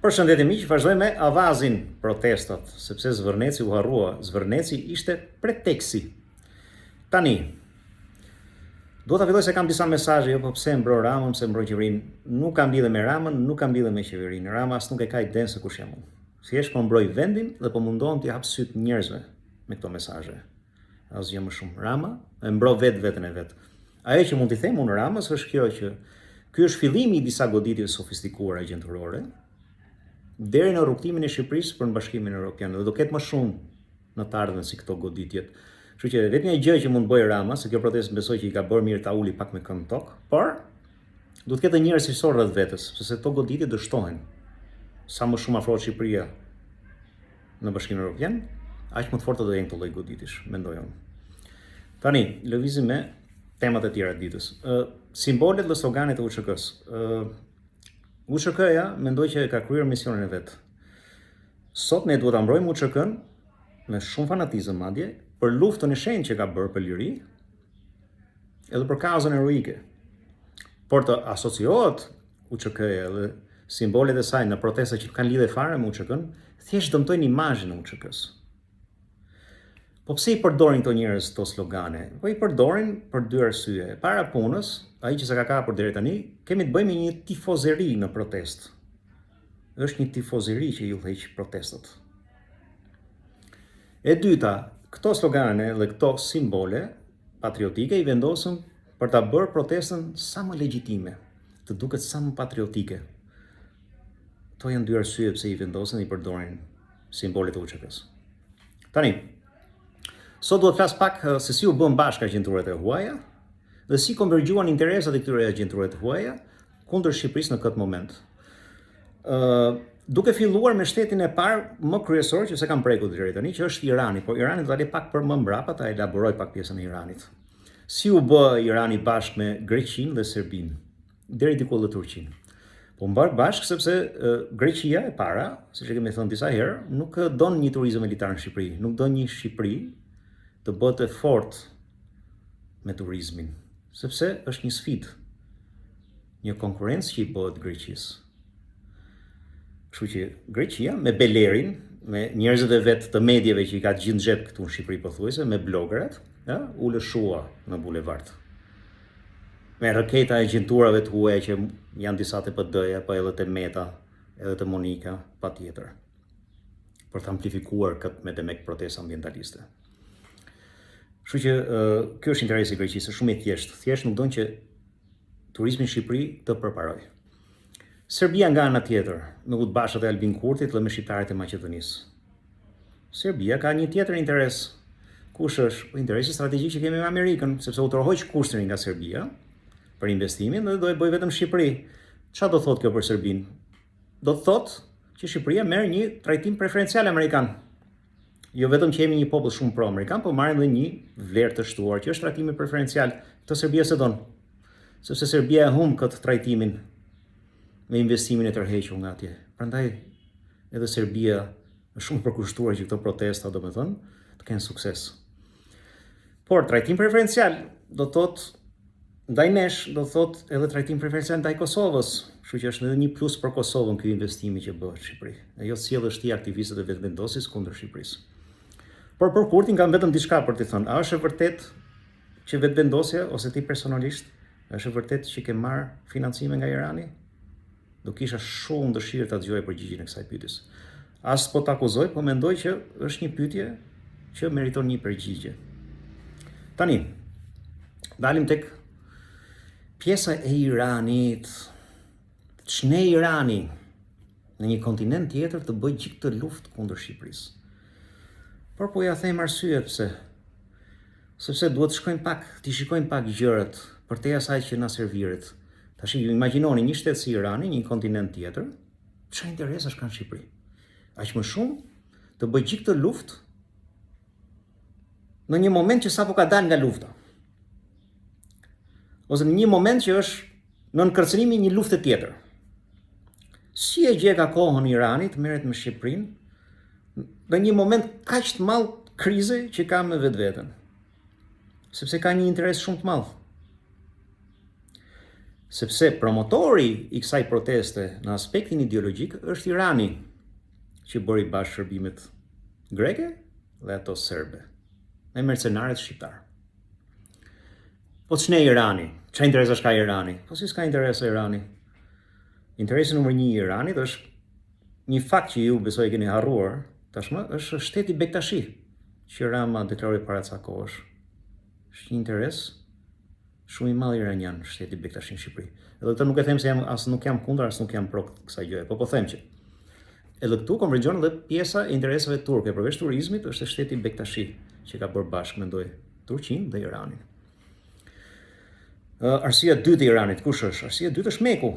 Përshëndetje miq, vazhdojmë me avazin protestat, sepse Zvërneci u harrua. Zvërneci ishte preteksi. Tani, do ta filloj se kam disa mesazhe, jo po pse mbro Ramën, pse mbro qeverinë. Nuk kam lidhje me Ramën, nuk kam lidhje me qeverinë. Rama as nuk e ka iden se kush jam unë. Thjesht po mbroj vendin dhe po mundohem t'i hap syt njerëzve me këto mesazhe. Asgjë më shumë. Rama e mbro veten e vet. Ajo që mund t'i them unë Ramës është kjo që ky është fillimi i disa goditjeve sofistikuara agjenturore deri në rrugtimin e Shqipërisë për në Bashkimin Evropian, dhe do ketë më shumë në të ardhmen si këto goditjet. Kështu që vetëm një gjë që mund bëj Rama, se kjo protestë besoj që i ka bërë mirë ta uli pak me këmbë tokë, por do të ketë njerëz cilësor rreth vetes, sepse këto goditje dështohen. Sa më shumë afrohet Shqipëria në Bashkimin Evropian, aq më të forta do jenë këto lloj goditjesh, mendoj unë. Tani, lëvizim me temat e tjera të ditës. Simbolet dhe sloganet e UÇK-s. UÇK-ja mendoj që ka kryer misionin e vet. Sot ne duhet ta mbrojmë UÇK-n me shumë fanatizëm madje për luftën e shenjtë që ka bërë për liri, edhe për kauzën heroike. Por të asociohet UÇK-ja dhe simbolet e saj në protesta që kanë lidhje fare me UÇK-n, thjesht dëmtojnë imazhin e UÇK-s. Po pse i përdorin këto njerëz këto slogane? Po i përdorin për dy arsye. Para punës, ai që s'e ka kapur deri tani, kemi të bëjmë me një tifozeri në protestë. Është një tifozeri që i udhëheq protestat. E dyta, këto slogane dhe këto simbole patriotike i vendosën për ta bërë protestën sa më legjitime, të duket sa më patriotike. Kto janë dy arsye pse i vendosën dhe i përdorin simbolet e UÇK-s. Tani, sot duhet flas pak se si u bën bashkë agjenturat e huaja dhe si konvergjuan interesat e këtyre agjenturave të huaja kundër Shqipërisë në këtë moment. Duke filluar me shtetin e parë më kryesor që se kam prekur deri tani, që është Irani, por Irani do ta lë pak për më mbrapa ta elaboroj pak pjesën e Iranit. Si u bë Irani bashkë me Greqinë dhe Serbinë, deri diku edhe Turqinë. Po mbar bashkë sepse Greqia e para, siç e kemi thënë disa herë, nuk don një turizëm elitar në Shqipëri, nuk don një Shqipëri të bëhet e fortë me turizmin, sepse është një sfidë, një konkurrencë që i bëhet Greqisë. Kështu që Greqia me Belerin, me njerëzit e vet të medjeve që i ka gjithë xhep këtu në Shqipëri pothuajse, me blogërat, u lëshua në bulevard. Me raketa e agjenturave të huaja që janë disa të PD-ja, po edhe të Meta, edhe të Monika, patjetër, për të amplifikuar këtë me demek protestë ambientaliste. Kështu që ky është interesi i Greqisë, shumë i thjeshtë. Thjesht nuk don që turizmi në Shqipëri të përparojë. Serbia nga ana tjetër, me udhbashët e Albin Kurtit dhe me shqiptarët e Maqedonisë. Serbia ka një tjetër interes. Kush është? Interesi strategjik që kemi me Amerikën, sepse u tërhoq kushtin nga Serbia për investimin dhe do e bëj vetëm Shqipëri. Çfarë do thotë kjo për Serbinë? Do të thotë që Shqipëria merr një trajtim preferencial amerikan. Jo vetëm që jemi një popull shumë pro-amerikan, po marrim edhe një vlerë të shtuar, që është trajtimi preferencial. Këtë Serbia se don. Sepse Serbia e humb këtë trajtimin me investimin e tërhequr nga atje. Prandaj edhe Serbia është shumë përkushtuar që këto protesta, domethënë, të kenë sukses. Por trajtim preferencial do thotë ndaj nesh, do thotë edhe trajtim preferencial ndaj Kosovës. Kështu që është edhe një plus për Kosovën ky investimi që bëhet në Shqipëri. Ajo sjellë është aktivistët e vetvendosis kundër Shqipërisë. Por për Kurtin kam vetëm diçka për t'i thënë. A është e vërtet që vetvendosja ose ti personalisht është e vërtet që ke marrë financime nga Irani? Do kisha shumë dëshirë ta dëgjoj përgjigjen e kësaj pyetjes. As po t'akuzoj, po mendoj që është një pyetje që meriton një përgjigje. Tani, dalim tek pjesa e Iranit. Ç'ne Irani në një kontinent tjetër të bëjë gjithë këtë luftë kundër Shqipërisë. Por po ja them arsye pse. Sepse duhet të shkojmë pak, të shikojmë pak gjërat përtej asaj që na serviret. Tash imagjinoni një shtet si Irani, një kontinent tjetër, çfarë interesash kanë në Shqipëri? Aq më shumë të bëjë gjithë këtë luftë në një moment që sapo ka dalë nga lufta. Ose në një moment që është në nënkërcënimi një lufte tjetër. Si e gjeka kohën Irani të merret me Shqipërinë në një moment kaq të madh krize që ka me vetveten? Sepse ka një interes shumë të madh. Sepse promotori i kësaj proteste në aspektin ideologjik është Irani, që bëri bashkëshërbimet greke dhe ato serbe, me mercenarët shqiptar. Po ç'ne Irani? Ç'a interesash ka Irani? Po si s'ka interesa Irani? Interesi numër 1 i Iranit është një fakt që ju besoj e keni harruar, tashmë është shteti Bektashi, që Rama deklaroi para ca kohësh. Është një interes shumë i madh iranian shteti Bektashi në Shqipëri. Edhe këtë nuk e them se nuk jam kundër, as nuk jam pro kësaj gjëje, po them që edhe këtu konvergjon edhe pjesa e interesave turke, përveç turizmit është shteti Bektashi, që ka bërë bashkë mendoj Turqinë dhe Iranin. Arsyeja e dytë e Iranit kush është? Arsyeja e dytë është Meku.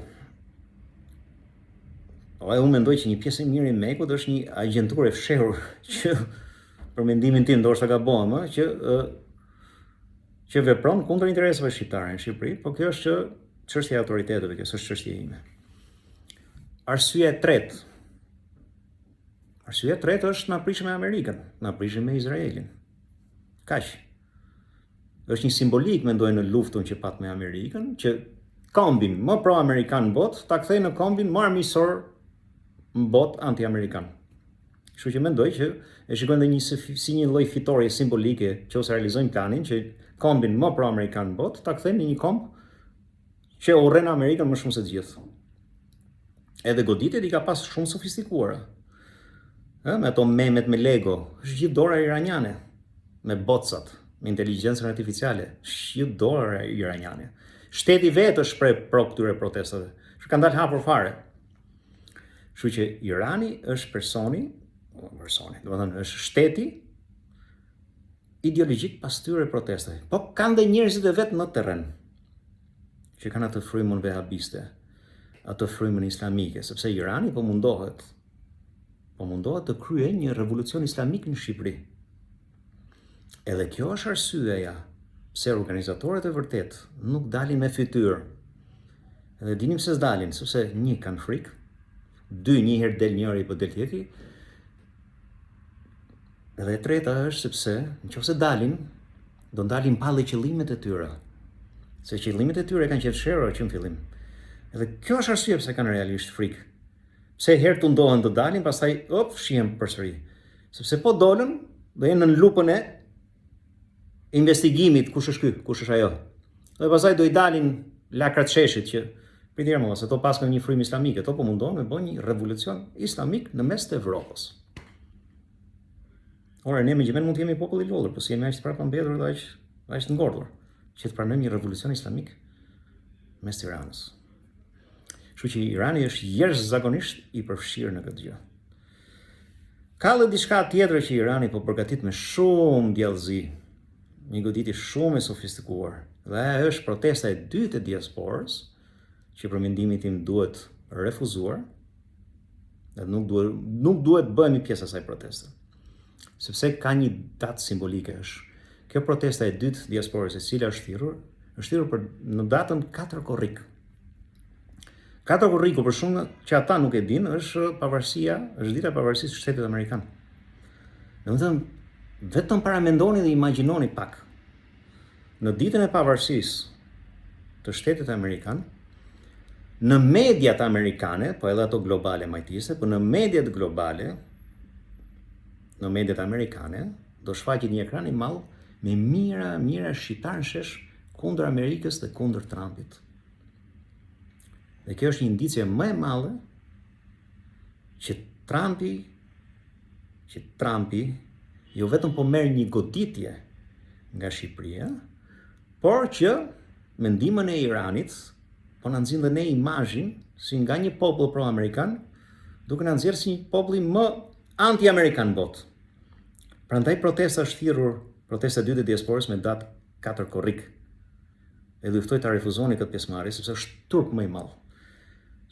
Unë mendoj që një pjesë e mirë e Mekut është një agjenturë e fshehur që për mendimin tim ndoshta gabon, që vepron kundër interesave shqiptare në Shqipëri, por kjo është çështja e autoriteteve, kjo është çështja ime. Arsyeja e tretë. Arsyeja e tretë është na prishim me Amerikën, na prishim me Izraelin. Kaq. Është një simbolik mendoj në luftën që pat me Amerikën, që kombin më pro-amerikan në botë ta kthej në kombin më armiqësor në botë anti-amerikan. Kështu që mendoj që e shikojnë si një lloj fitorie simbolike që ose realizojnë planin që kombin më pro-amerikan në botë ta kthejnë në një komb që urren Amerikën më shumë se të gjithë. Edhe goditjet I ka pas shumë sofistikuara. Me ato memet me Lego, është gjithë dora iraniane, me bocat, me inteligjencën artificiale, është gjithë dora iraniane. Shteti vetë është pro këtyre protestave, që kanë dalë hapur fare. Kështu që Irani është personi, domethënë është shteti ideologjik pas këtyre protestave. Po kanë dhe njerëzit e vet në terren që kanë atë frymën vehabiste, atë frymën islamike, sepse Irani po mundohet të kryejë një revolucion islamik në Shqipëri. Edhe kjo është arsyeja pse organizatorët e vërtet nuk dalin me fytyrë. Edhe dinim se s'dalin, sepse një kanë frikë, dy një herë del njëri po del tjetri. Edhe e treta është sepse nëse dalin, do ndalin palli qëllimet e tyre. Se qëllimet e tyre kanë qenë fshehura që në fillim. Edhe kjo është arsye pse kanë realisht frikë. Pse herë të ndohen të dalin, pastaj shihen përsëri. Sepse po dolën, do jenë në lupën e investigimit kush është ky, kush është ajo. Dhe pastaj do I dalin lakrat sheshit që pritje mos, ato paskën një frymë islamike, ato po mundohen me bëjnë një revolucion islamik në mes të Evropës. Ora ne me gjëmen mund të jemi popull I lodhur, po si jemi aq të prapambetur dhe aq të ngordhur, që të pranojmë një revolucion islamik mes Tiranës. Kështu që Irani është jashtëzakonisht I përfshirë në këtë gjë. Ka edhe diçka tjetër që Irani po përgatit me shumë djallëzi, një goditje shumë e sofistikuar, dhe ajo është protesta e dytë e diasporës, që për mendimin tim duhet refuzuar, dhe nuk duhet bëhemi pjesë asaj proteste. Sepse ka një datë simbolike është. Kjo protesta e dytë diasporës e cila është thirrur në datën 4 korrik. 4 korriku për shumë që ata nuk e dinë është dita e pavarësisë së Shtetit Amerikan. Domethënë vetëm paramendoni dhe imagjinoni pak. Në ditën e pavarësisë të Shtetit Amerikan, në mediat amerikane, po edhe ato globale majtiste, po në mediat globale, në mediat amerikane, do shfaqet një ekran I madh me mira shqiptar në shesh kundër Amerikës dhe kundër Trumpit. Dhe kjo është një indicie më e madhe që Trumpi jo vetëm po merr një goditje nga Shqipëria, por që me ndihmën e Iranit po na nxjerr dhe ne imazhin si nga një popull pro-amerikan, duke na nxjerrë si një popull më anti-amerikan botë. Prandaj protesta është thirrur, protesta e dytë e diasporës me datë 4 korrik. Edhe ju ftoj ta refuzoni këtë pjesëmarrje sepse është turp më I madh.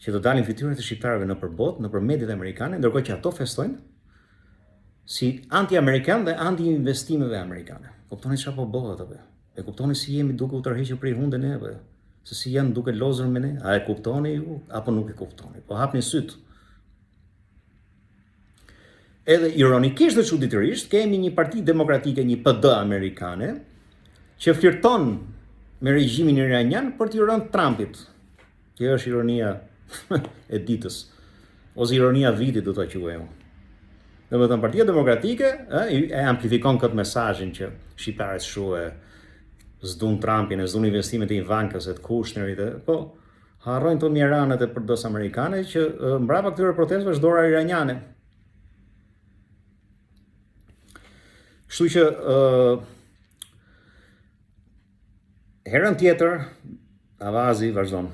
Që do dalin fytyrat e shqiptarëve nëpër botë, nëpër mediat amerikane, ndërkohë që ato festojnë si anti-amerikan dhe anti-investimeve amerikane. Kuptoni çfarë po bëhet atë? E kuptoni si jemi duke u tërhequr prej hundë neve? Se si janë duke lozur me ne? A e kuptoni ju apo nuk e kuptoni? Po hapni syt. Edhe ironikisht dhe çuditërisht kemi një parti demokratike, një PD amerikane, që flirton me regjimin iranian për t'i rënë Trumpit. Kjo është ironia e ditës, ose ironia vitit do ta quaj unë. Domethënë Partia Demokratike e amplifikon këtë mesazhin që shqiptarët s'dun Trumpin, s'dun investimet e Ivankës, të Kushnerit, po harrojnë të mjeranët e përdos amerikane që mbrapa këtyre protestave është dora iraniane. Kështu që herën tjetër Avazi vazhdon.